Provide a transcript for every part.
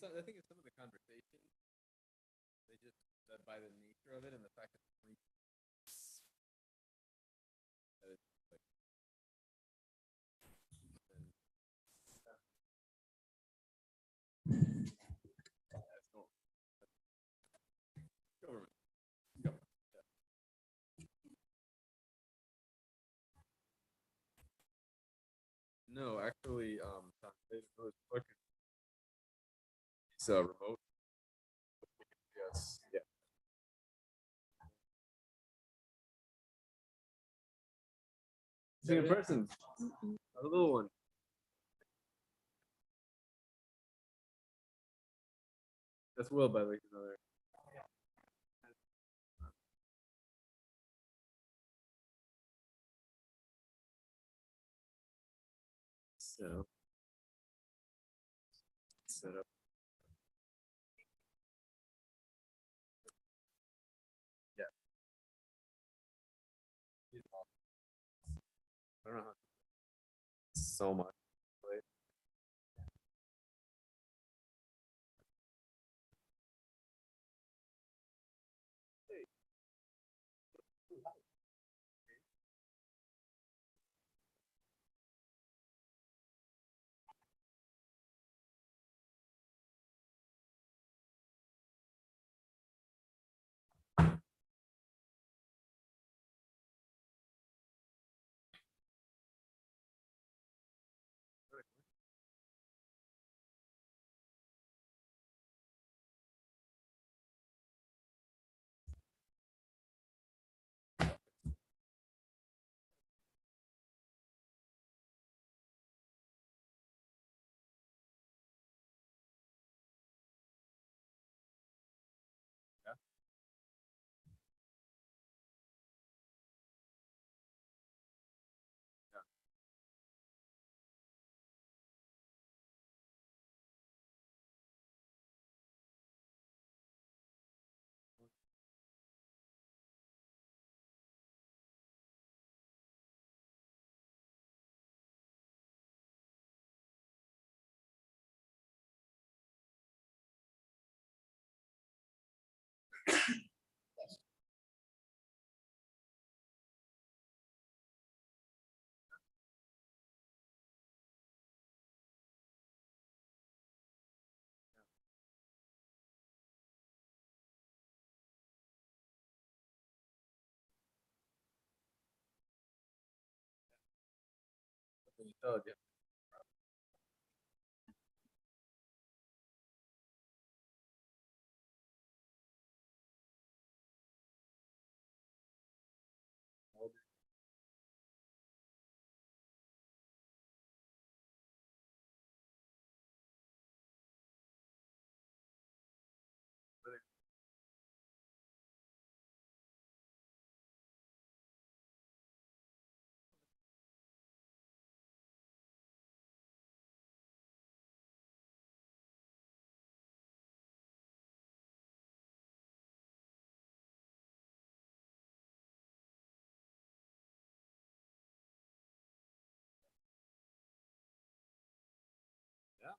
So I think it's some of the conversation. They just by the nature of it and the fact that it's like that's normal. Government. Government. Yeah. No, actually, it's remote. Yes. Yeah. See in person. A little one. That's Will by like another. So set up. Yeah. I don't know how so much. Like, yeah. Yeah. When you tell it, yeah. Yeah.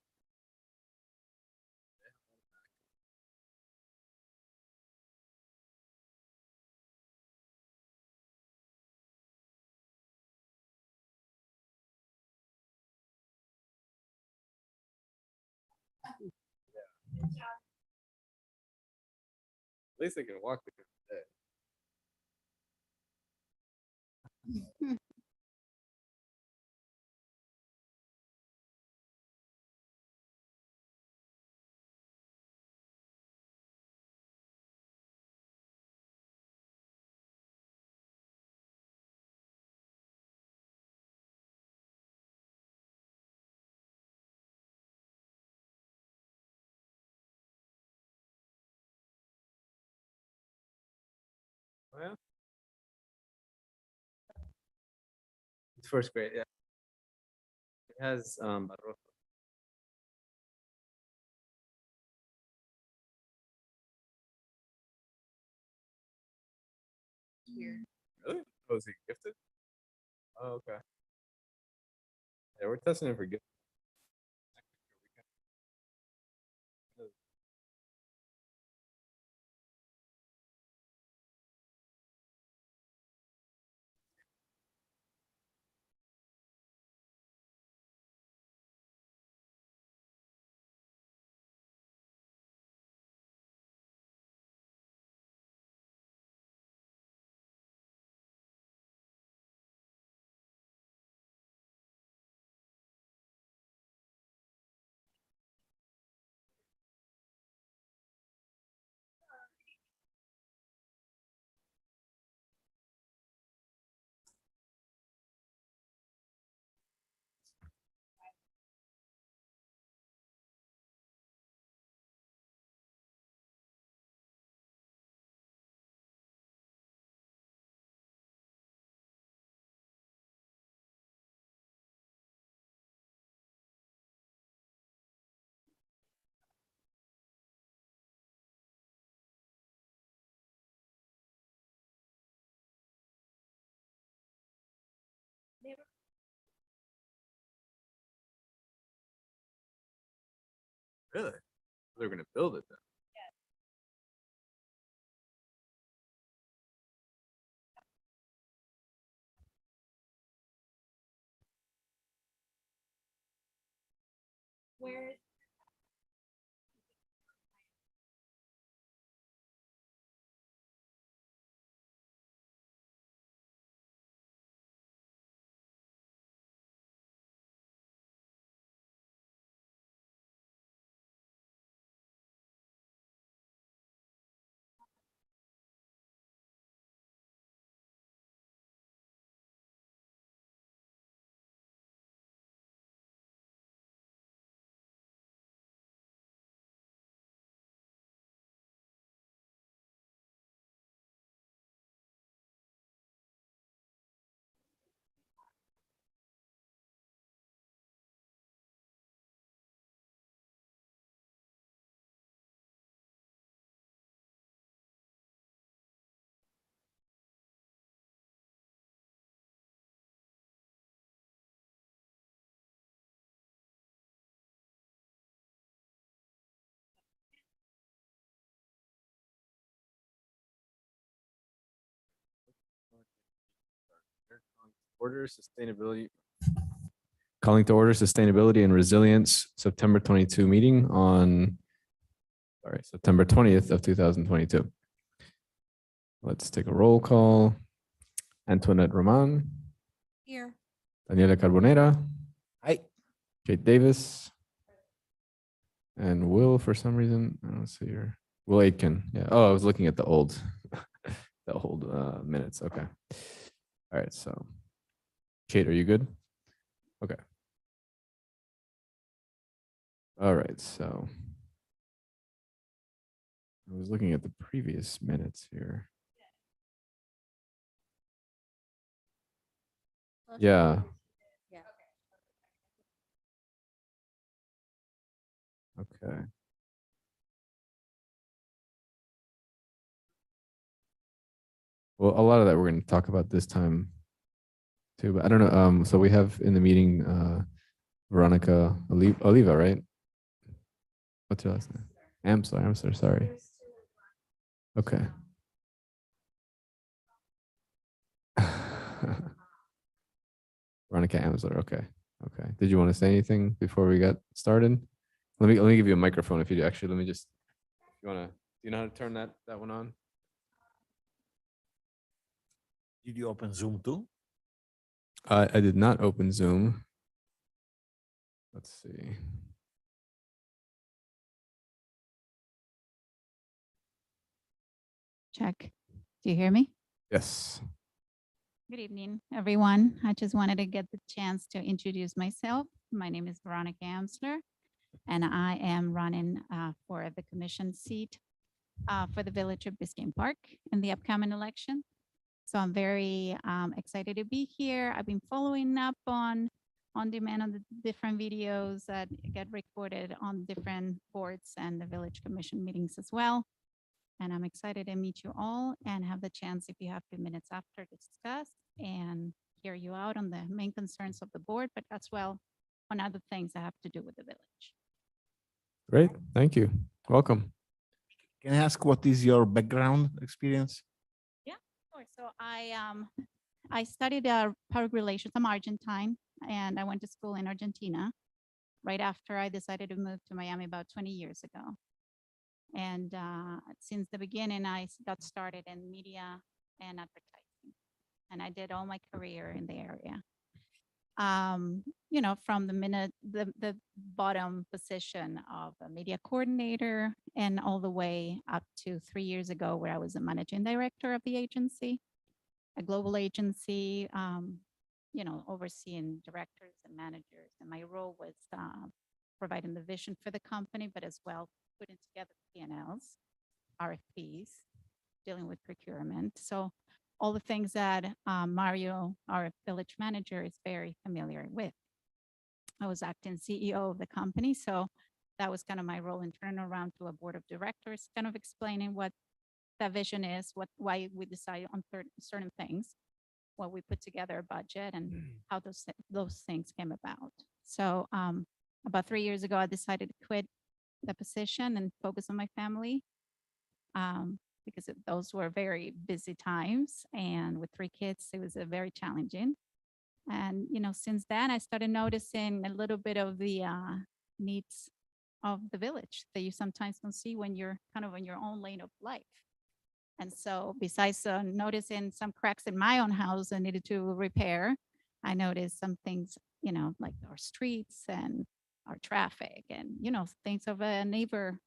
At least they can walk the day. Oh yeah. It's first grade. Yeah. It has Barroso. Here. Really? Oh, is he gifted? Oh, okay. Yeah, we're testing him for gift. Really? They're gonna build it then. Where Order sustainability. Calling to order sustainability and resilience, September 22 meeting on, September 20th of 2022. Let's take a roll call. Antoinette Roman, here? Daniela Carbonera, Hi. Kate Davis, and Will, for some reason, I don't see her. Will Aitken. Yeah. Oh, I was looking at the old, the old minutes. Okay. All right. So, Kate, are you good? Okay. All right. So, I was looking at the previous minutes here. Yeah. Yeah. Okay. Well, a lot of that we're going to talk about this time too, but I don't know. So we have in the meeting Veronica Oliva, right? What's your last name? Amsler, sorry. Okay. Veronica Amsler, okay. Okay. Did you want to say anything before we got started? Let me give you a microphone if you do. Actually, let me just, you want to, do you know how to turn that one on? Did you open Zoom too? I did not open Zoom. Let's see. Check. Do you hear me? Yes. Good evening, everyone. I just wanted to get the chance to introduce myself. My name is Veronica Amsler, and I am running for the commission seat for the Village of Biscayne Park in the upcoming election. So I'm very excited to be here. I've been following up on demand on the different videos that get recorded on different boards and the village commission meetings as well. And I'm excited to meet you all and have the chance, if you have 2 minutes after, to discuss and hear you out on the main concerns of the board, but as well on other things that have to do with the village. Great. Thank you. Welcome. Can I ask what is your background experience? Sure. So I studied public relations. I'm Argentine, and I went to school in Argentina right after I decided to move to Miami about 20 years ago. And since the beginning, I got started in media and advertising, and I did all my career in the area. From the bottom position of a media coordinator and all the way up to 3 years ago, where I was the managing director of the agency, a global agency, overseeing directors and managers. And my role was providing the vision for the company, but as well putting together P&Ls, RFPs, dealing with procurement. So all the things that Mario, our village manager, is very familiar with. I was acting CEO of the company, so that was kind of my role in turning around to a board of directors, kind of explaining what that vision is, why we decide on certain things, when we put together a budget and how those things came about. So about 3 years ago, I decided to quit the position and focus on my family because those were very busy times. And with 3 kids, it was very challenging. And, since then, I started noticing a little bit of the needs of the village that you sometimes don't see when you're kind of in your own lane of life. And so besides noticing some cracks in my own house I needed to repair, I noticed some things, like our streets and our traffic and, things of a neighborly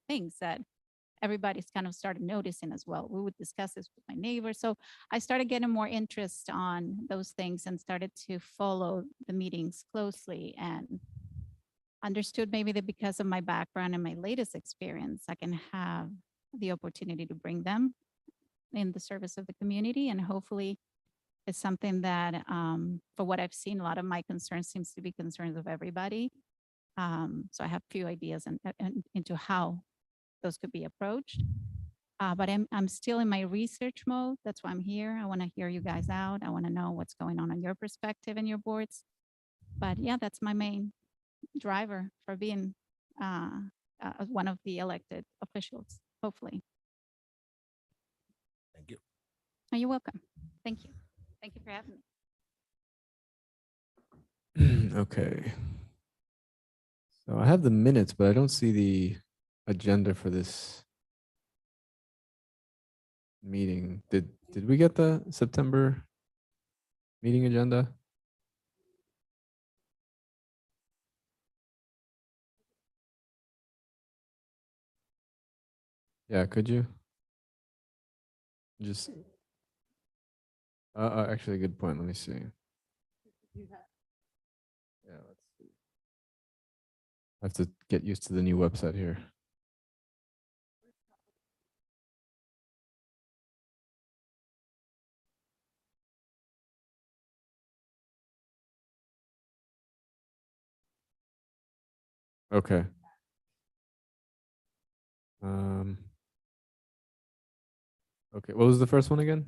things that everybody's kind of started noticing as well. We would discuss this with my neighbors. So I started getting more interest on those things and started to follow the meetings closely and understood maybe that because of my background and my latest experience, I can have the opportunity to bring them in the service of the community. And hopefully it's something that, for what I've seen, a lot of my concerns seems to be concerns of everybody. So I have a few ideas into how those could be approached. But I'm still in my research mode. That's why I'm here. I want to hear you guys out. I want to know what's going on your perspective and your boards. But yeah, that's my main driver for being one of the elected officials, hopefully. Thank you. Oh, you're welcome. Thank you. Thank you for having me. Okay. So I have the minutes, but I don't see the agenda for this meeting. Did we get the September meeting agenda? Yeah, could you? Just actually, good point. Let me see. Yeah, let's see. I have to get used to the new website here. Okay. Okay, what was the first one again?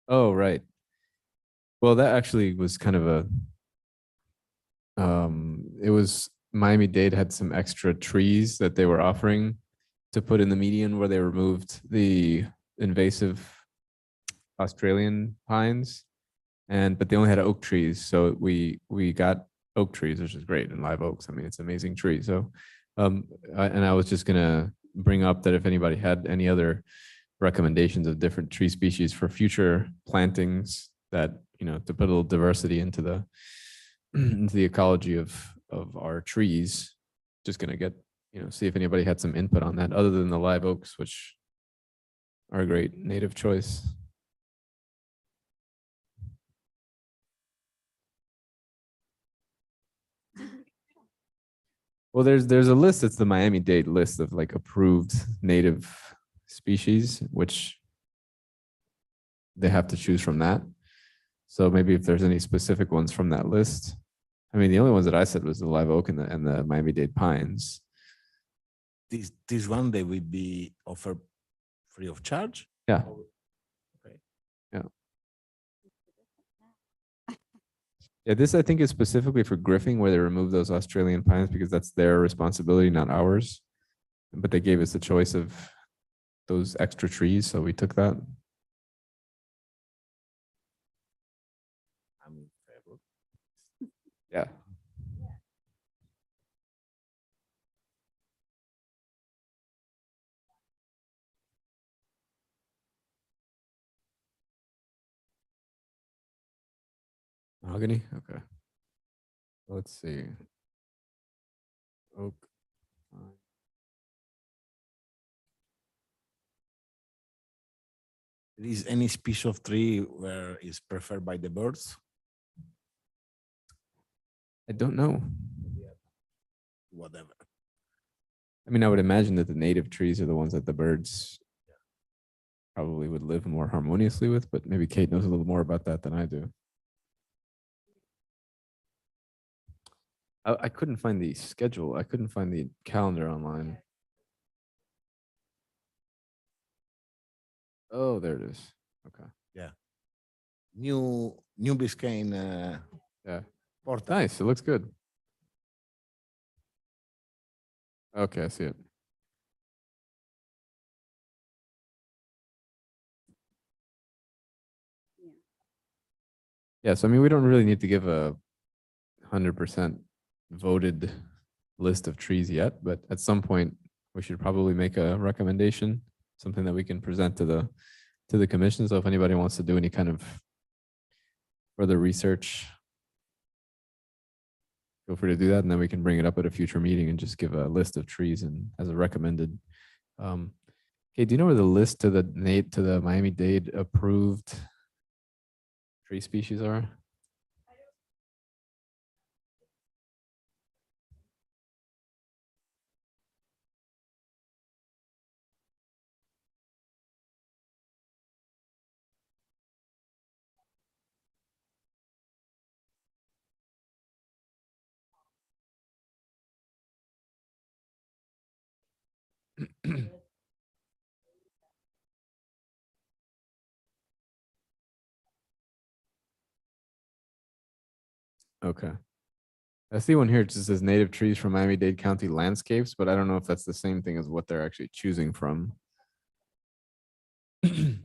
Oh, right. Well, that actually was kind of a it was Miami-Dade had some extra trees that they were offering to put in the median where they removed the invasive Australian pines, but they only had oak trees, so we got oak trees, which is great, and live oaks. I mean, it's an amazing tree. So, and I was just gonna bring up that if anybody had any other recommendations of different tree species for future plantings, that to put a little diversity into the into the ecology of our trees, just gonna get see if anybody had some input on that other than the live oaks, which are a great native choice. Well, there's a list. It's the Miami-Dade list of like approved native species, which they have to choose from that. So maybe if there's any specific ones from that list. I mean, the only ones that I said was the live oak and the Miami-Dade pines. This one they will be offered free of charge? Yeah. Okay. Yeah. Yeah, this I think is specifically for Griffing, where they remove those Australian pines because that's their responsibility, not ours. But they gave us the choice of those extra trees, so we took that. I'm in favor. Yeah. Mahogany? Okay. Let's see. Oak. Is any species of tree where is preferred by the birds? I don't know. Whatever. I mean, I would imagine that the native trees are the ones that the birds probably would live more harmoniously with, but maybe Kate knows a little more about that than I do. I couldn't find the schedule. I couldn't find the calendar online. Oh, there it is. Okay. New Biscayne Yeah. portal. Nice. It looks good. Okay, I see it. Yeah, so I mean, we don't really need to give a 100% voted list of trees yet, but at some point we should probably make a recommendation, something that we can present to the commission. So if anybody wants to do any kind of further research, feel free to do that, and then we can bring it up at a future meeting and just give a list of trees and as a recommended. Okay, do you know where the list to the Miami-Dade approved tree species are? Okay. I see one here. It just says native trees from Miami-Dade County landscapes, but I don't know if that's the same thing as what they're actually choosing from. Okay.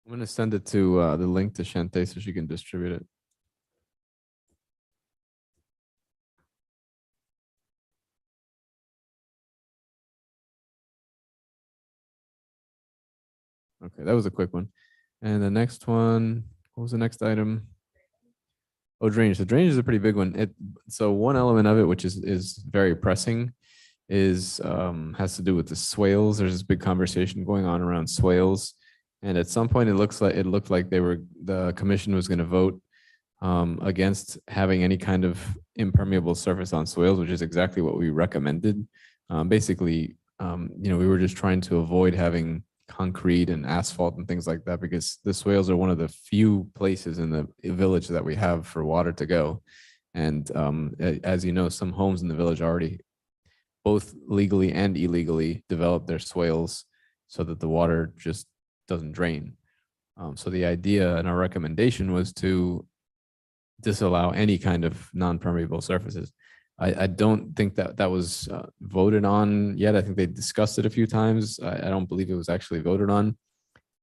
I'm gonna send it to the link to Shante so she can distribute it. Okay, that was a quick one. And the next one, what was the next item? Oh, drainage. The drainage is a pretty big one. So one element of it, which is very pressing, is has to do with the swales. There's this big conversation going on around swales, and at some point it looked like the commission was going to vote against having any kind of impermeable surface on swales, which is exactly what we recommended. Basically, we were just trying to avoid having concrete and asphalt and things like that because the swales are one of the few places in the village that we have for water to go. And as you know, some homes in the village already both legally and illegally develop their swales so that the water just doesn't drain. So the idea and our recommendation was to disallow any kind of non-permeable surfaces. I don't think that was voted on yet. I think they discussed it a few times. I don't believe it was actually voted on.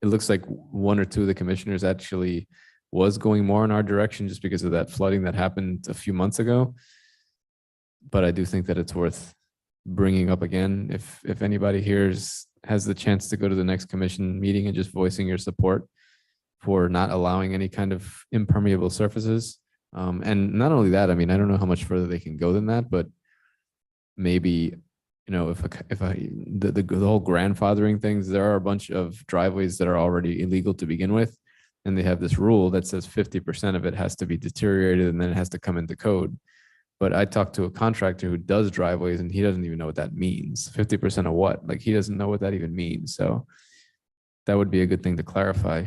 It looks like one or two of the commissioners actually was going more in our direction just because of that flooding that happened a few months ago. But I do think that it's worth bringing up again. If anybody here has the chance to go to the next commission meeting and just voicing your support for not allowing any kind of impermeable surfaces. And not only that, I mean, I don't know how much further they can go than that, but maybe, if the whole grandfathering things, there are a bunch of driveways that are already illegal to begin with. And they have this rule that says 50% of it has to be deteriorated and then it has to come into code. But I talked to a contractor who does driveways and he doesn't even know what that means. 50% of what? Like he doesn't know what that even means. So that would be a good thing to clarify.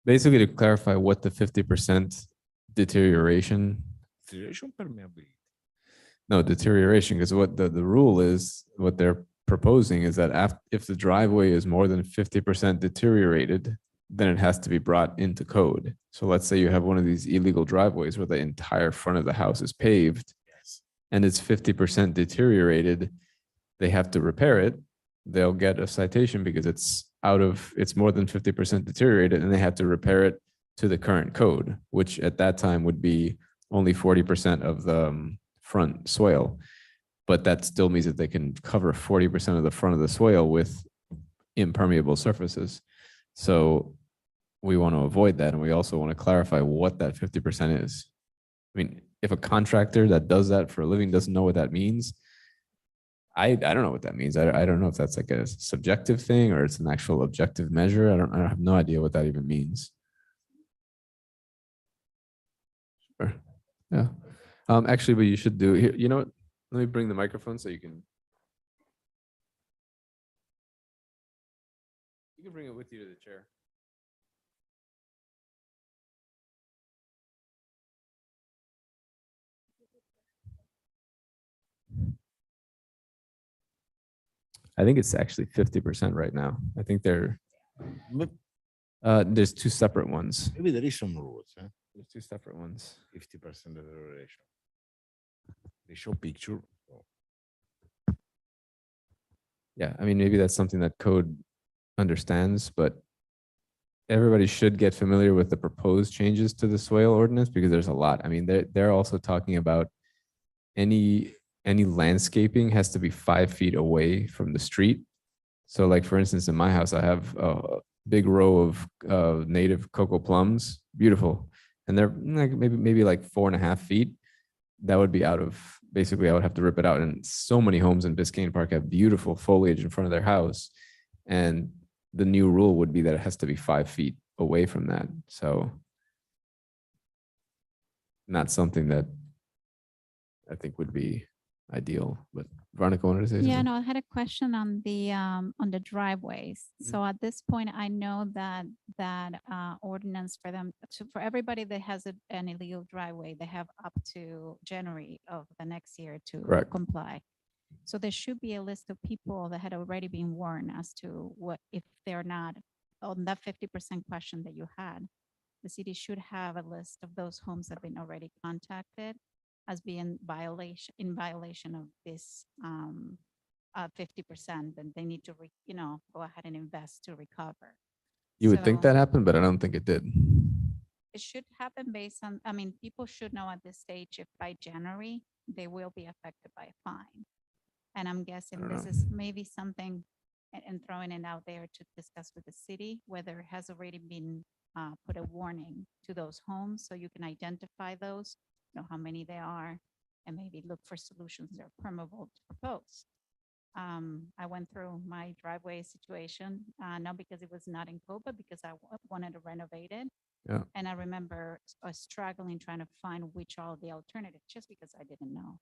Basically to clarify what the 50% deterioration. Deterioration permeability. No, deterioration, because what the rule is, what they're proposing is that if the driveway is more than 50% deteriorated, then it has to be brought into code. So let's say you have one of these illegal driveways where the entire front of the house is paved and it's 50% deteriorated, they have to repair it. They'll get a citation because it's more than 50% deteriorated and they have to repair it to the current code, which at that time would be only 40% of the front swale. But that still means that they can cover 40% of the front of the swale with impermeable surfaces. So we want to avoid that. And we also want to clarify what that 50% is. I mean, if a contractor that does that for a living doesn't know what that means, I don't know what that means. I don't know if that's like a subjective thing or it's an actual objective measure. I have no idea what that even means. Sure. Yeah. Actually, but you should do here. You know what? Let me bring the microphone so you can. can bring it with you to the chair. I think it's actually 50% right now. I think there's two separate ones. Maybe there is some rules, There's two separate ones. 50% of the duration. They show picture. Yeah, I mean, maybe that's something that code understands, but everybody should get familiar with the proposed changes to the soil ordinance because there's a lot. I mean, they're also talking about any landscaping has to be 5 feet away from the street. So like, for instance, in my house, I have a big row of native cocoa plums, beautiful. And they're like maybe like 4.5 feet. That would be out of, basically I would have to rip it out. And so many homes in Biscayne Park have beautiful foliage in front of their house. And the new rule would be that it has to be 5 feet away from that. So not something that I think would be ideal, but Veronica wanted to say something. Yeah, no, I had a question on the driveways. Mhm. So at this point, I know that ordinance for them, for everybody that has an illegal driveway, they have up to January of the next year to Correct. comply. So there should be a list of people that had already been warned as to what, if they're not on that 50% question that you had. The city should have a list of those homes that have been already contacted as being in violation of this 50%, and they need to, go ahead and invest to recover. You would think So- that happened, but I don't think it did. It should happen based on, I mean, people should know at this stage if by January, they will be affected by a fine. And I'm guessing don't this know. is maybe something, and throwing it out there to discuss with the city, whether it has already been put a warning to those homes, so you can identify those, know how many there are, and maybe look for solutions that are permeable to propose. I went through my driveway situation, not because it was not in code, but because I wanted to renovate it. Yeah. And I remember struggling trying to find which are the alternatives, just because I didn't know.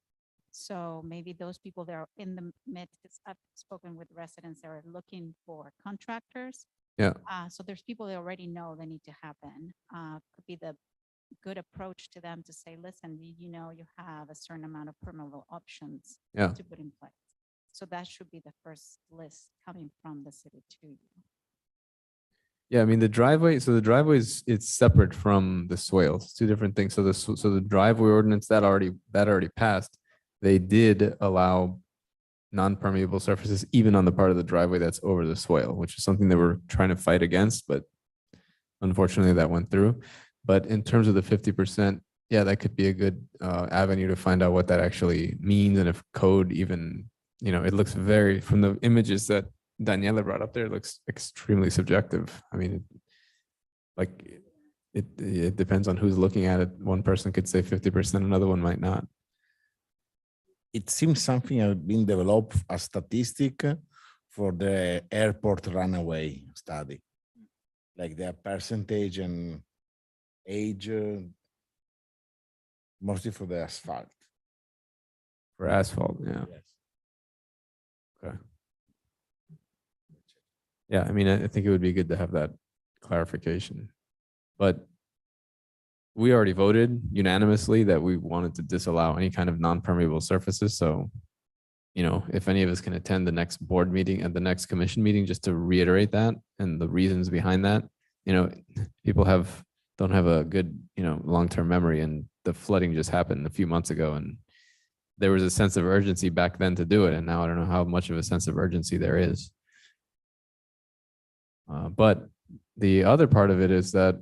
So maybe those people that are in the midst, 'cause I've spoken with residents that are looking for contractors. Yeah. So there's people that already know they need to happen. Could be the good approach to them to say, listen, you have a certain amount of permeable options Yeah. to put in place. So that should be the first list coming from the city to you. Yeah, I mean, the driveway, so the driveway it's separate from the swales, two different things. So the driveway ordinance that already passed, they did allow non-permeable surfaces even on the part of the driveway that's over the swale, which is something that we're trying to fight against, but unfortunately that went through. But in terms of the 50%, yeah, that could be a good avenue to find out what that actually means, and if code even, it looks very, from the images that Daniela brought up there, it looks extremely subjective. I mean, it depends on who's looking at it. One person could say 50%, another one might not. It seems something has been developed as statistic for the airport runaway study, like their percentage and age, mostly for the asphalt. For asphalt, yeah. Yes. Okay. Yeah, I mean, I think it would be good to have that clarification. But we already voted unanimously that we wanted to disallow any kind of non-permeable surfaces. So, if any of us can attend the next board meeting and the next commission meeting, just to reiterate that and the reasons behind that, people don't have a good, long-term memory, and the flooding just happened a few months ago, and there was a sense of urgency back then to do it. And now I don't know how much of a sense of urgency there is. But the other part of it is that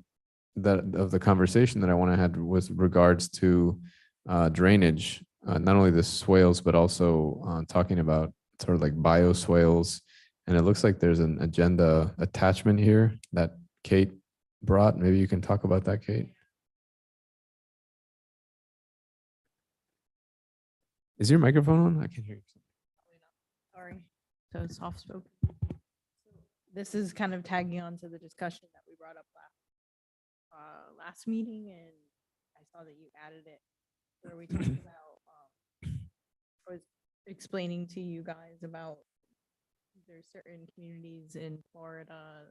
of the conversation that I want to have was regards to drainage, not only the swales, but also talking about sort of like bioswales. And it looks like there's an agenda attachment here that Kate brought. Maybe you can talk about that, Kate. Is your microphone on? I can't hear you. Sorry, so soft spoken. This is kind of tagging on to the discussion that we brought up last meeting, and I saw that you added it, where we talked about, was explaining to you guys about there's certain communities in Florida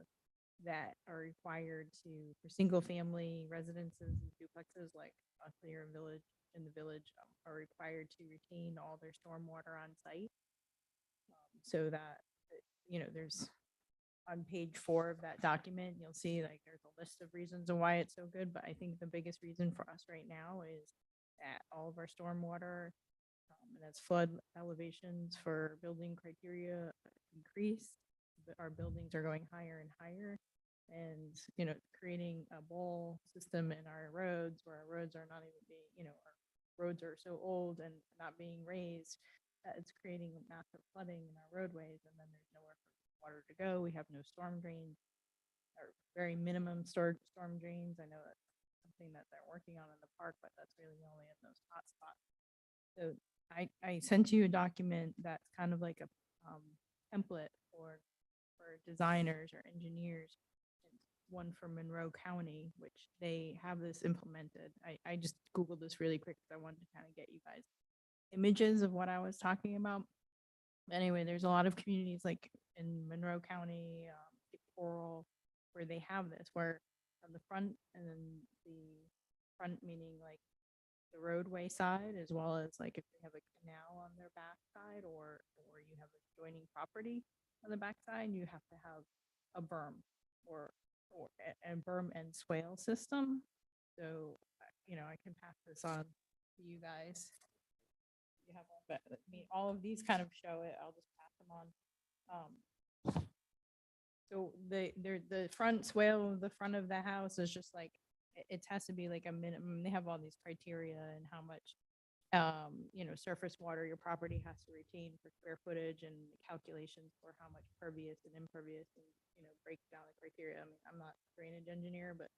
that are required to, for single family residences and duplexes like Clear Village in the village, are required to retain all their stormwater on site. So that, there's on page 4 of that document, you'll see like there's a list of reasons of why it's so good, but I think the biggest reason for us right now is that all of our stormwater and as flood elevations for building criteria increase, our buildings are going higher and higher. And, creating a bowl system in our roads where our roads are not even being, our roads are so old and not being raised, that it's creating massive flooding in our roadways. And then there's nowhere for water to go. We have no storm drains or very minimum storm drains. I know that's something that they're working on in the park, but that's really only in those hot spots. So I sent you a document that's kind of like a template for designers or engineers. One from Monroe County, which they have this implemented. I just Googled this really quick because I wanted to kind of get you guys images of what I was talking about. Anyway, there's a lot of communities like in Monroe County, Cape Coral, where they have this, where on the front, and then the front meaning like the roadway side, as well as like if they have a canal on their back side, or you have adjoining property on the back side, you have to have a berm or a berm and swale system. So, I can pass this on to you guys. You have all, but I mean, all of these kind of show it. I'll just pass them on. So the front swale, the front of the house is just like, it has to be like a minimum. They have all these criteria and how much, surface water your property has to retain for square footage, and calculations for how much pervious and impervious, and breaks down the criteria. I mean, I'm not a drainage engineer, but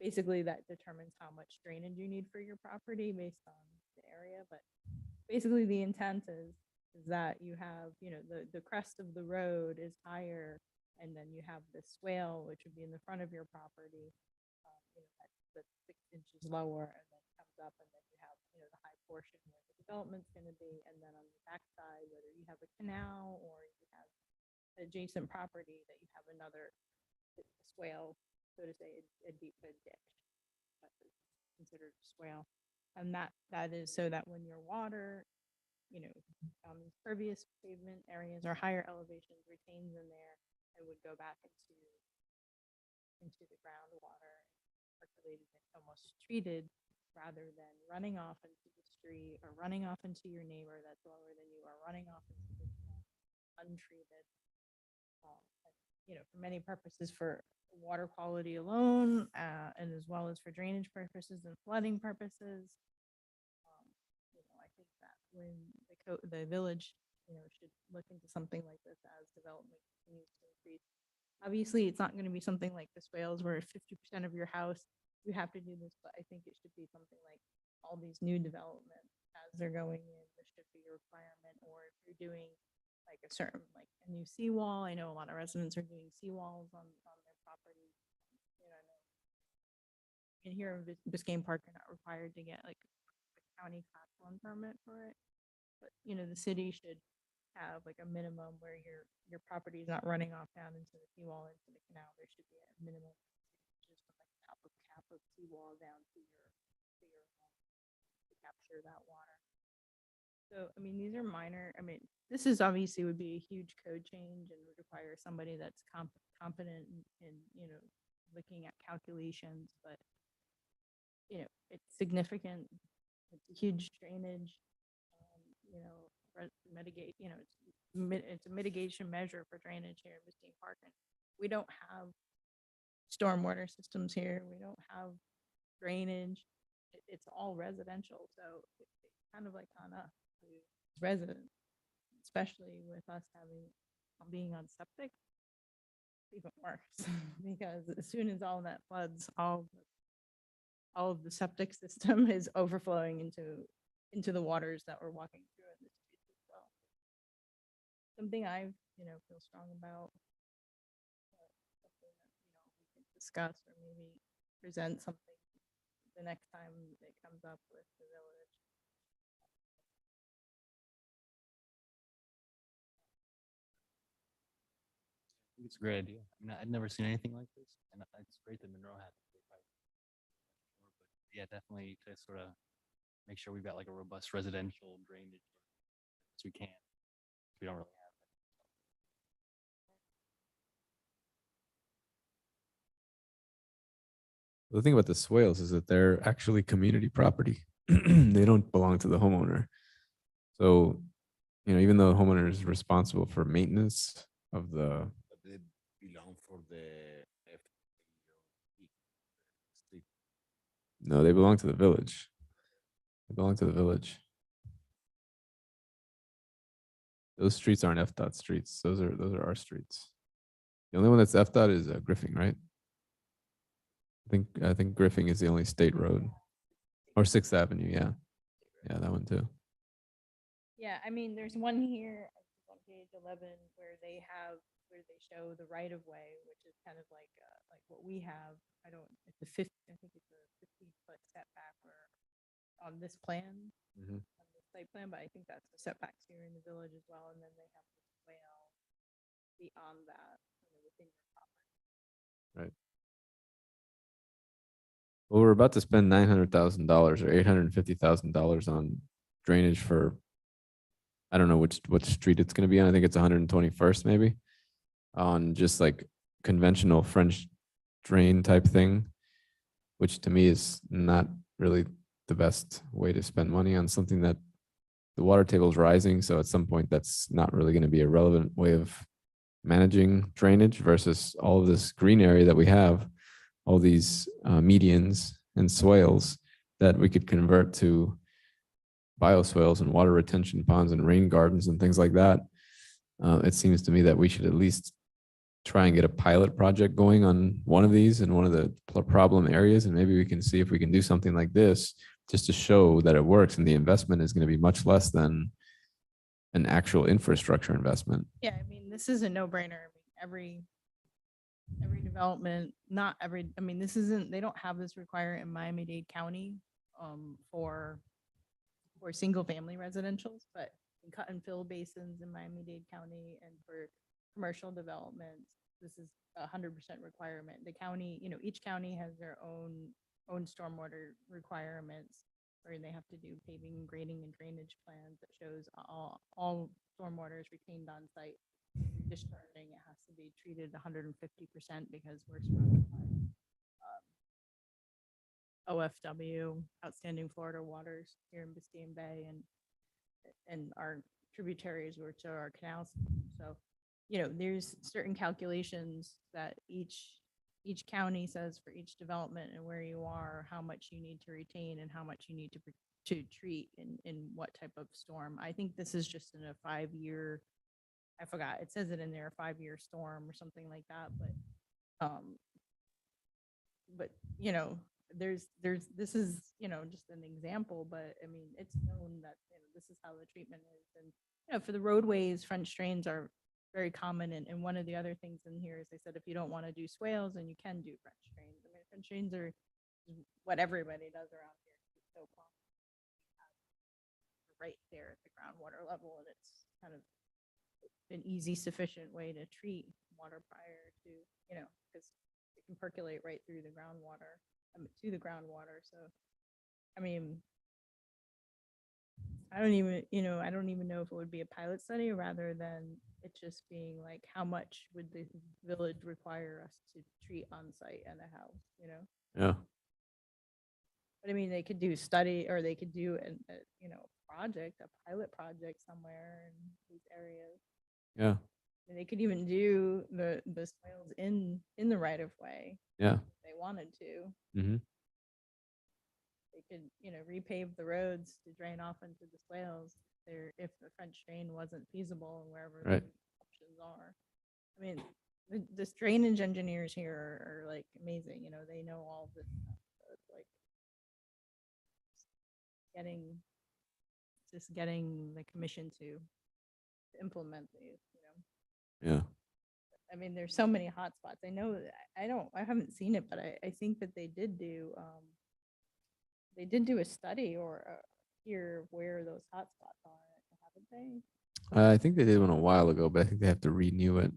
basically that determines how much drainage you need for your property based on the area. But basically the intent is that you have, the crest of the road is higher, and then you have the swale, which would be in the front of your property, that's 6 inches lower, and then comes up, and then you have, the high portion where the development's going to be, and then on the back side, whether you have a canal or you have adjacent property, that you have another swale, so to say, a deep bed ditch that is considered a swale. And that is so that when your water, these pervious pavement areas or higher elevations retains in there, it would go back into the groundwater, percolated and almost treated, rather than running off into the street or running off into your neighbor that's lower than you, or running off into the untreated. For many purposes, for water quality alone, and as well as for drainage purposes and flooding purposes. I think that when the village, should look into something like this as development continues to increase. Obviously, it's not going to be something like the swales where 50% of your house, you have to do this, but I think it should be something like all these new developments as they're going in, there should be a requirement. Or if you're doing like a certain, like a new seawall, I know a lot of residents are doing seawalls on their property. I know in here in Biscayne Park, you're not required to get like a county class 1 permit for it, but the city should have like a minimum where your property is not running off down into the seawall, into the canal. There should be a minimum just from like top of cap of seawall down to your home to capture that water. So, I mean, these are minor. I mean, this is obviously would be a huge code change and would require somebody that's competent in looking at calculations, but it's significant. It's a huge drainage, mitigate, it's a mitigation measure for drainage here in Biscayne Park. And we don't have stormwater systems here. We don't have drainage. It's all residential. So it's kind of like on us as residents, especially with us being on septic, even worse. Because as soon as all that floods, all of the septic system is overflowing into the waters that we're walking through in the streets as well. Something I feel strong about, something that we can discuss or maybe present something the next time it comes up with the village. think it's a great idea. I mean, I'd never seen anything like this, and it's great that Monroe had it. But yeah, definitely to sort of make sure we've got like a robust residential drainage as we can. We don't really have. The thing about the swales is that they're actually community property. They don't belong to the homeowner. So, even though the homeowner is responsible for maintenance of the, But they belong for the street. no, they belong to the village. They belong to the village. Those streets aren't FDOT streets. Those are our streets. The only one that's FDOT is Griffing, right? I think Griffing is the only state road, or 6th Avenue. Yeah, that one too. Yeah, I mean, there's one here I think on page 11 where they show the right of way, which is kind of like what we have. I think it's a 15-foot setback or on this plan, Mhm. on the site plan, but I think that's the setbacks here in the village as well. And then they have the swale beyond that, within your property. Right. Well, we're about to spend $900,000 or $850,000 on drainage for, I don't know which street it's going to be on. I think it's 121st maybe, on just like conventional French drain type thing, which to me is not really the best way to spend money on something that the water table is rising. So at some point, that's not really going to be a relevant way of managing drainage versus all of this green area that we have, all these medians and swales that we could convert to bioswales and water retention ponds and rain gardens and things like that. It seems to me that we should at least try and get a pilot project going on one of these in one of the problem areas. And maybe we can see if we can do something like this just to show that it works. And the investment is going to be much less than an actual infrastructure investment. Yeah, I mean, this is a no-brainer. I mean, every development, not every, I mean, they don't have this requirement in Miami-Dade County for single-family residentials, but in cut and fill basins in Miami-Dade County and for commercial developments, this is 100% requirement. The county, each county has their own stormwater requirements, where they have to do paving, grading, and drainage plans that shows all stormwater is retained on site. Discharging, it has to be treated 150% because we're surrounded by OFW, outstanding Florida waters here in Biscayne Bay, and our tributaries, which are our canals. So, there's certain calculations that each county says for each development and where you are, how much you need to retain and how much you need to treat in what type of storm. I think this is just in a 5-year, I forgot, it says it in there, a 5-year storm or something like that, but this is, just an example, but I mean, it's known that, this is how the treatment is. And, for the roadways, French drains are very common. And one of the other things in here is they said, if you don't want to do swales, then you can do French drains. I mean, French drains are what everybody does around here. It's so common. Right there at the groundwater level, and it's kind of an easy, sufficient way to treat water prior to, because it can percolate right through the groundwater, to the groundwater. So, I mean, I don't even know if it would be a pilot study rather than it just being like, how much would the village require us to treat on site and a house, Yeah. But I mean, they could do study, or they could do a pilot project somewhere in these areas. Yeah. And they could even do the swales in the right of way Yeah. if they wanted to. Mm-hmm. They could, repave the roads to drain off into the swales there if the French drain wasn't feasible and wherever Right. the options are. I mean, the drainage engineers here are like amazing. They know all of this stuff. So it's like getting the commission to implement these. Yeah. I mean, there's so many hotspots. I know I haven't seen it, but I think that they did do a study or here where those hotspots are, haven't they? I think they did one a while ago, but I think they have to renew it.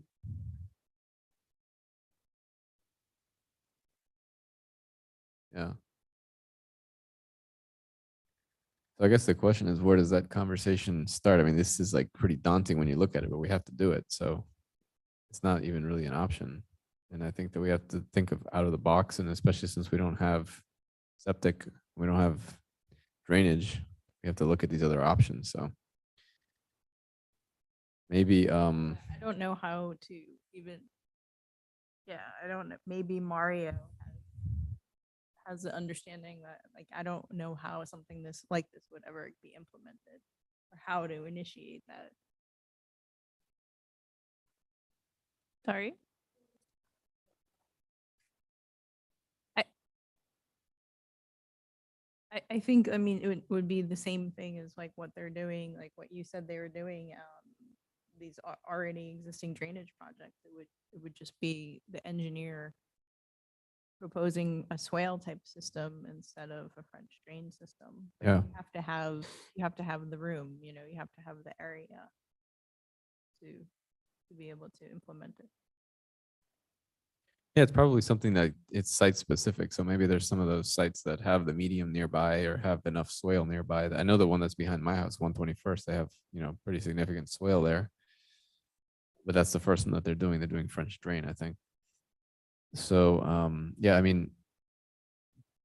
So I guess the question is, where does that conversation start? I mean, this is like pretty daunting when you look at it, but we have to do it. So it's not even really an option. And I think that we have to think of out of the box, and especially since we don't have septic, we don't have drainage, we have to look at these other options. So maybe, I don't know how to even, yeah, I don't know, maybe Mario has the understanding that, like, I don't know how something this, like this would ever be implemented, or how to initiate that. Sorry? I think, I mean, it would be the same thing as like what they're doing, like what you said they were doing, these are already existing drainage projects. It would just be the engineer proposing a swale type system instead of a French drain system. But Yeah. you have to have the room, you know, you have to have the area to be able to implement it. yeah, it's probably something that it's site specific. So maybe there's some of those sites that have the medium nearby or have enough swale nearby. I know the one that's behind my house, 121st, they have, pretty significant swale there. But that's the first one that they're doing. They're doing French drain, I think. So yeah, I mean,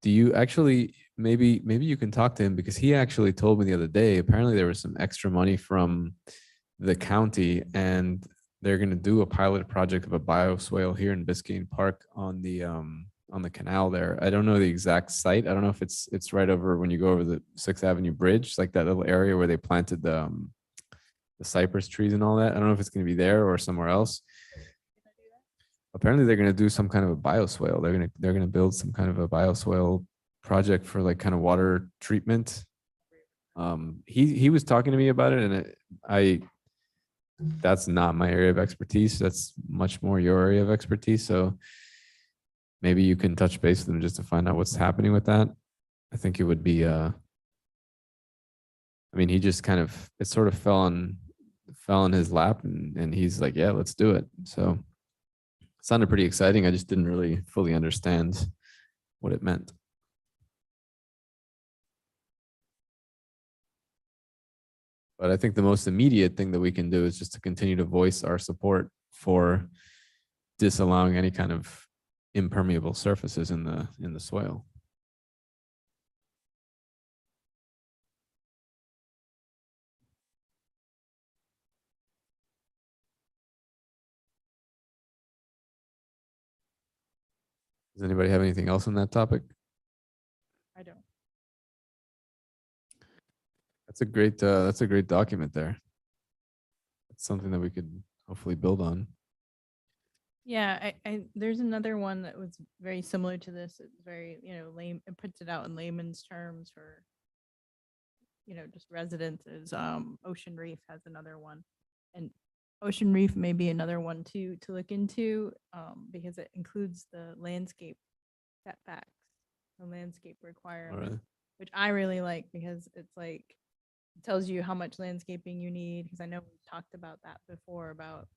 do you actually maybe you can talk to him, because he actually told me the other day, apparently there was some extra money from the county and they're going to do a pilot project of a bioswale here in Biscayne Park on the canal there. I don't know the exact site. I don't know if it's right over when you go over the 6th Avenue Bridge, like that little area where they planted the cypress trees and all that. I don't know if it's going to be there or somewhere else. Apparently they're going to do some kind of a bioswale. They're going to build some kind of a bioswale project for like kind of water treatment. He was talking to me about it, and that's not my area of expertise. That's much more your area of expertise. So maybe you can touch base with them just to find out what's happening with that. I think it would be, I mean, he just kind of, it sort of fell on his lap, and he's like, yeah, let's do it. So it sounded pretty exciting. I just didn't really fully understand what it meant. But I think the most immediate thing that we can do is just to continue to voice our support for disallowing any kind of impermeable surfaces in the soil. Does anybody have anything else on that topic? I don't. That's a great document there. It's something that we could hopefully build on. Yeah, there's another one that was very similar to this. It's very, lame. It puts it out in layman's terms for, just residents. Is Ocean Reef has another one, and Ocean Reef may be another one too to look into, because it includes the landscape setbacks, the landscape requirements, which I really like, because it's like it tells you how much landscaping you need. Because I know we talked about that before about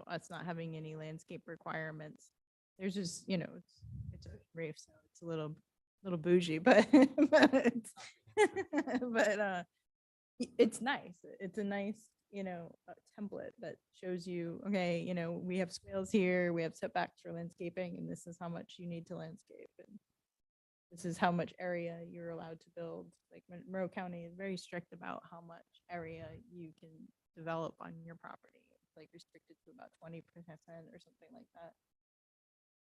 us not having any landscape requirements. There's just, it's Ocean Reef, so it's a little bougie, but it's but it's nice. It's a nice, template that shows you, okay, we have swales here, we have setbacks for landscaping, and this is how much you need to landscape, and this is how much area you're allowed to build. Like Monroe County is very strict about how much area you can develop on your property. It's like restricted to about 20% or something like that.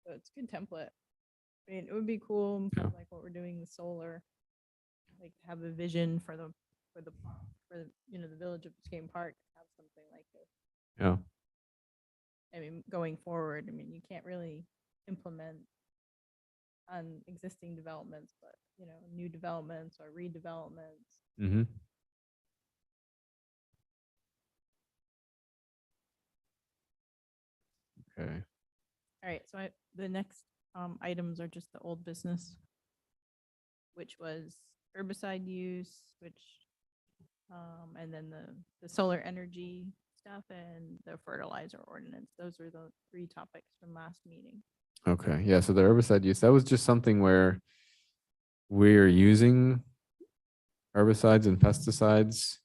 So it's a good template. I mean, it would be cool, kind of like what we're doing with solar, like have a vision for the village of Biscayne Park, have something like this. Yeah. I mean, going forward, I mean, you can't really implement on existing developments, but new developments or redevelopments. Mm-hmm. Okay. All right, so the next items are just the old business, which was herbicide use, which and then the solar energy stuff and the fertilizer ordinance. Those were the 3 topics from last meeting. Okay. Yeah. So the herbicide use, that was just something where we're using herbicides and pesticides.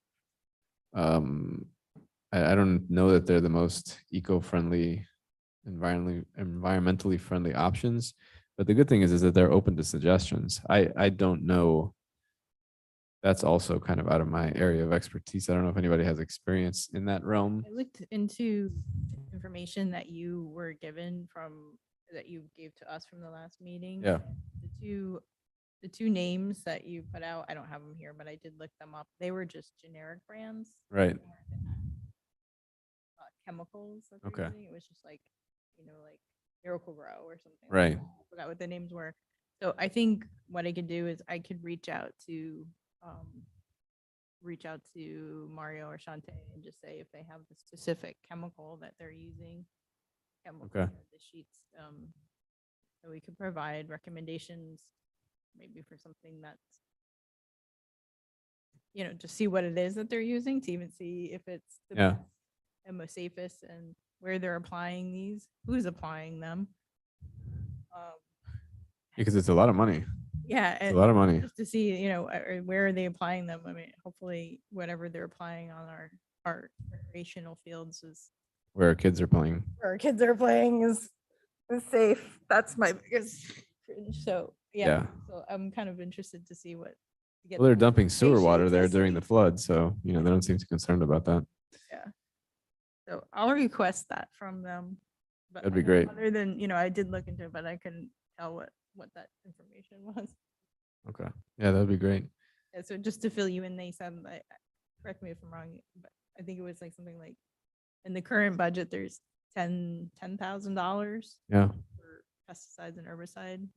I don't know that they're the most eco-friendly, environmentally friendly options. But the good thing is that they're open to suggestions. I don't know. That's also kind of out of my area of expertise. I don't know if anybody has experience in that realm. I looked into information that you were given that you gave to us from the last meeting. Yeah. The two names that you put out, I don't have them here, but I did look them up. They were just generic brands. Right. Chemicals that they're Okay. using. It was just like, like Miracle Grow or something. Right. I forgot what the names were. So I think what I could do is I could reach out to Mario or Shante and just say if they have the specific chemical that they're using. Okay. The sheets. So we could provide recommendations maybe for something that's, just see what it is that they're using to even see if it's the Yeah. best and most safest and where they're applying these, who's applying them. Because it's a lot of money. Yeah. It's a lot of money. Just to see, where are they applying them? I mean, hopefully whatever they're applying on our recreational fields is Where our kids are playing. where our kids are playing is safe. That's my biggest cringe. So Yeah. So I'm kind of interested to see what. to get Well, they're the dumping sewer water there recommendations. during the flood, so they don't seem too concerned about that. So I'll request that from them. But That'd be great. Other than, I did look into it, but I couldn't tell what that information was. Okay. Yeah, that'd be great. Yeah, so just to fill you in, they said, correct me if I'm wrong, but I think it was like something like in the current budget, there's $10,000 Yeah, for pesticides and herbicide.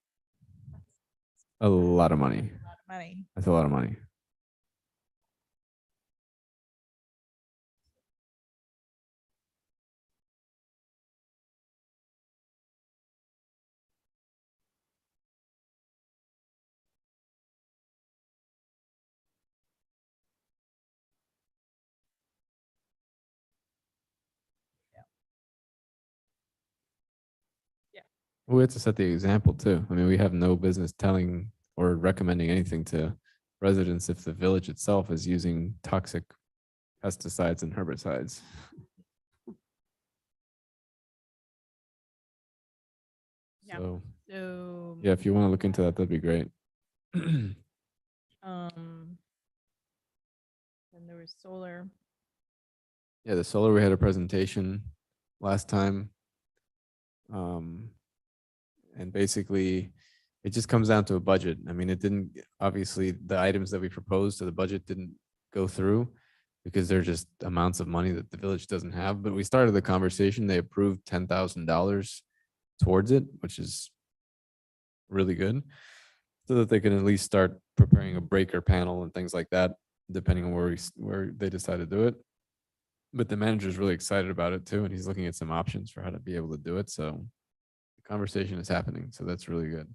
a lot of money. A lot of money. That's a lot of money. We have to set the example too. I mean, we have no business telling or recommending anything to residents if the village itself is using toxic pesticides and herbicides. Yeah. So, So. yeah, if you want to look into that, that'd be great. Then there was solar. Yeah, the solar, we had a presentation last time. And basically, it just comes down to a budget. I mean, it didn't, obviously, the items that we proposed to the budget didn't go through because they're just amounts of money that the village doesn't have. But we started the conversation. They approved $10,000 towards it, which is really good, so that they can at least start preparing a breaker panel and things like that, depending on where they decide to do it. But the manager's really excited about it too, and he's looking at some options for how to be able to do it. So the conversation is happening. So that's really good.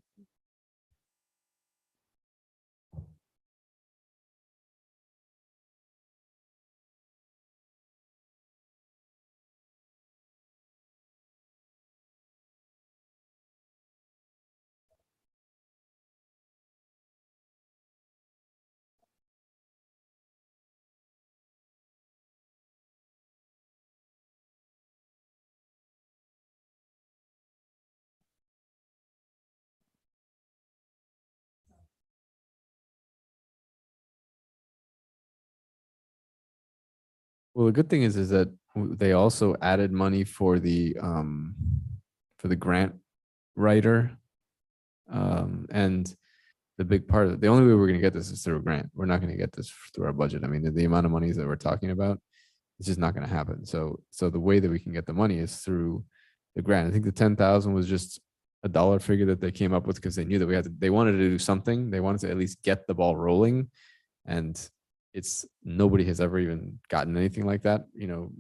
Well, the good thing is that they also added money for the grant writer. And the big part of it, the only way we're going to get this is through a grant. We're not going to get this through our budget. I mean, the amount of monies that we're talking about, it's just not going to happen. So the way that we can get the money is through the grant. I think the 10,000 was just a dollar figure that they came up with because they knew that they wanted to do something. They wanted to at least get the ball rolling. And nobody has ever even gotten anything like that,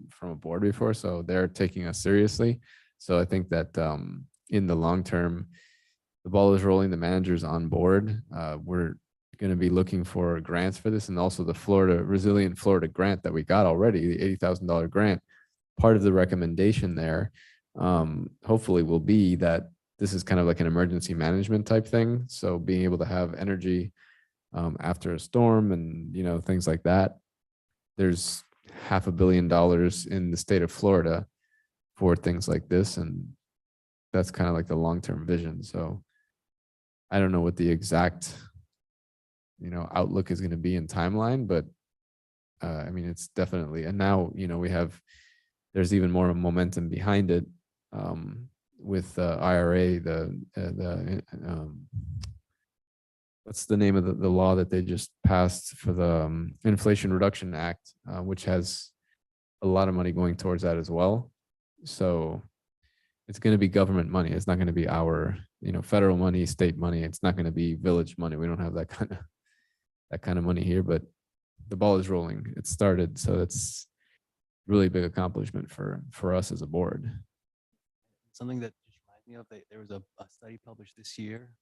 from a board before. So they're taking us seriously. So I think that in the long term, the ball is rolling, the manager's on board. We're going to be looking for grants for this, and also the Resilient Florida grant that we got already, the $80,000 grant. Part of the recommendation there, hopefully, will be that this is kind of like an emergency management type thing. So being able to have energy after a storm and, you know, things like that. There's $500 million in the state of Florida for things like this. And that's kind of like the long-term vision. So I don't know what the exact, you know, outlook is going to be in timeline, but I mean, it's definitely, and now, you know, there's even more momentum behind it with IRA, what's the name of the law that they just passed for the Inflation Reduction Act, which has a lot of money going towards that as well. So it's going to be government money. It's not going to be our, you know, federal money, state money. It's not going to be village money. We don't have that kind of money here, but the ball is rolling. It started, so it's really big accomplishment for us as a board. Something that just reminds me of, there was a study published this year,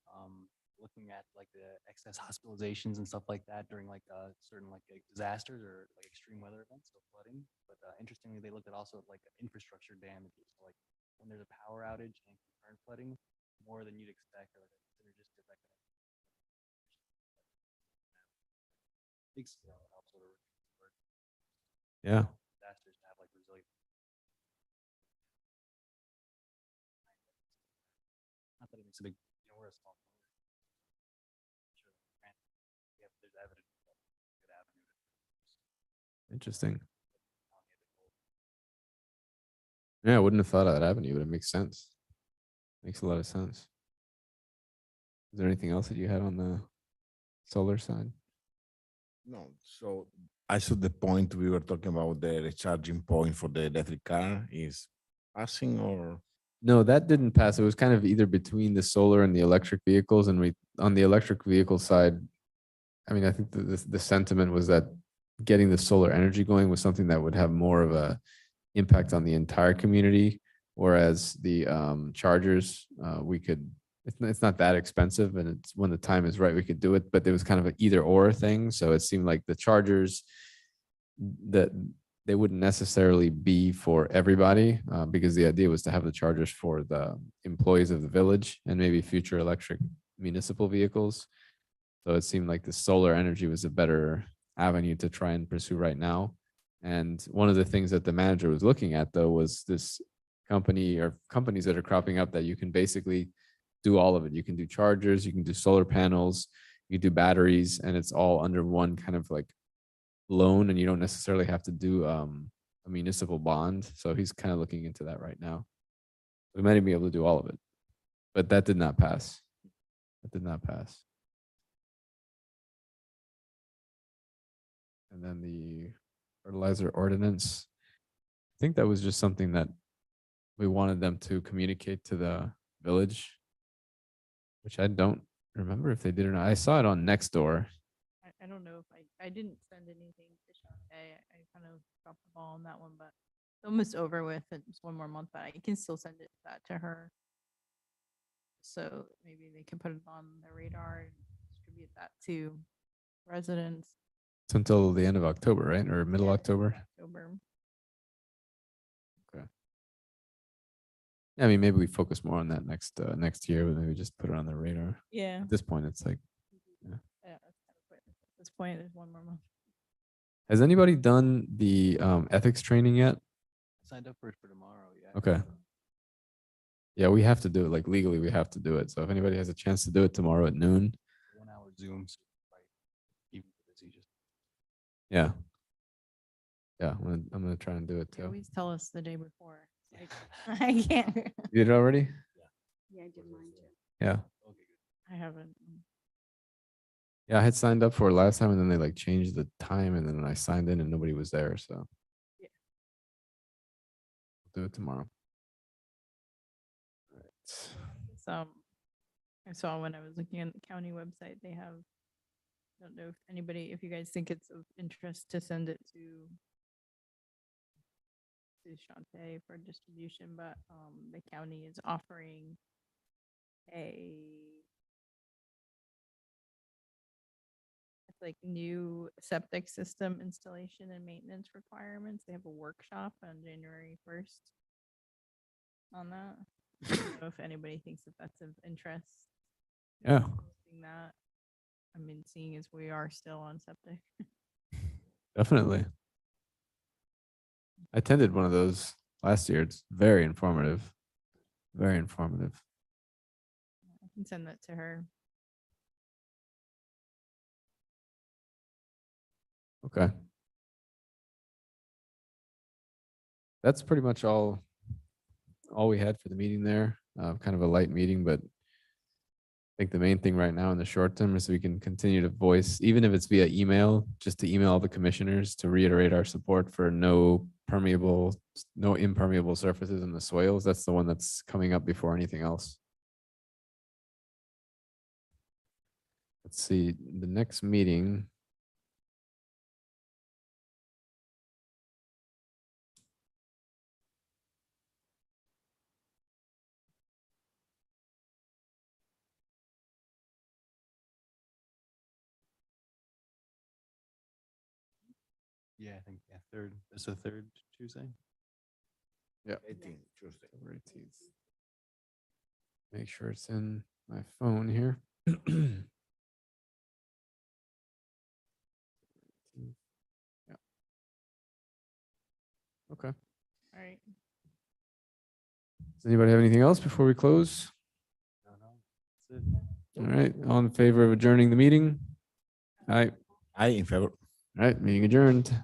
looking at like the excess hospitalizations and stuff like that during like certain like disasters or like extreme weather events, so flooding. But interestingly, they looked at also like infrastructure damages, so like when there's a power outage and concurrent flooding, more than you'd expect, or like a synergistic effect. Big scale helps with Yeah. disasters to have like resilient. Not that it makes a big, you know, we're a small. Sure, there's evidence. Good avenue. Interesting. Yeah, I wouldn't have thought of that avenue, but it makes sense. Makes a lot of sense. Is there anything else that you had on the solar side? No, so I saw the point we were talking about the recharging point for the electric car is passing or No, that didn't pass. It was kind of either between the solar and the electric vehicles. And we, on the electric vehicle side, I mean, I think the sentiment was that getting the solar energy going was something that would have more of a impact on the entire community. Whereas the chargers, it's not that expensive, and it's when the time is right, we could do it. But there was kind of an either or thing. So it seemed like the chargers that they wouldn't necessarily be for everybody, because the idea was to have the chargers for the employees of the village and maybe future electric municipal vehicles. So it seemed like the solar energy was a better avenue to try and pursue right now. And one of the things that the manager was looking at, though, was this company or companies that are cropping up that you can basically do all of it. You can do chargers, you can do solar panels, you do batteries, and it's all under one kind of like loan, and you don't necessarily have to do a municipal bond. So he's kind of looking into that right now. We might be able to do all of it, but that did not pass. That did not pass. And then the fertilizer ordinance, I think that was just something that we wanted them to communicate to the village, which I don't remember if they did or not. I saw it on Nextdoor. I don't know if I didn't send anything to Shantae. I kind of dropped the ball on that one, but it's almost over with. It's one more month, but I can still send that to her. So maybe they can put it on their radar and distribute that to residents. It's until the end of October, right? Or middle Yeah, October. October. Yeah, I mean, maybe we focus more on that next year, but maybe just put it on the radar. Yeah. At this point, it's like, Yeah, that's kind of pointless. At this point, there's one more month. has anybody done the ethics training yet? I signed up for it for tomorrow. Yeah. Okay. Yeah, we have to do it. Like legally, we have to do it. So if anybody has a chance to do it tomorrow at noon, 1 hour Zooms. Right. Even if it's just. yeah. Yeah, I'm gonna try and do it They too. always tell us the day before. Like, I can't. You did it already? Yeah, I did mine too. Yeah. Okay, good. I haven't. Yeah, I had signed up for it last time and then they like changed the time and then I signed in and nobody was there. So Yeah. I'll do it tomorrow. All right. Some I saw when I was looking at the county website, they have, I don't know if you guys think it's of interest to send it to Shantae for distribution, but the county is offering it's like new septic system installation and maintenance requirements. They have a workshop on January 1st on that. I don't know if anybody thinks that that's of interest. Yeah. Posting that. I mean, seeing as we are still on septic. Definitely. I attended one of those last year. It's very informative. Very informative. I can send that to her. Okay. That's pretty much all we had for the meeting there. Kind of a light meeting, but I think the main thing right now in the short term is we can continue to voice, even if it's via email, just to email all the commissioners to reiterate our support for no impermeable surfaces in the soils. That's the one that's coming up before anything else. Let's see, the next meeting. Yeah, I think, yeah, third, it's the third Tuesday. Yeah. 18th, Tuesday. October 18th. Make sure it's in my phone here. Yeah. Okay. All right. Does anybody have anything else before we close? No, that's it. All right, all in favor of adjourning the meeting? Aye. I in favor. All right, meeting adjourned.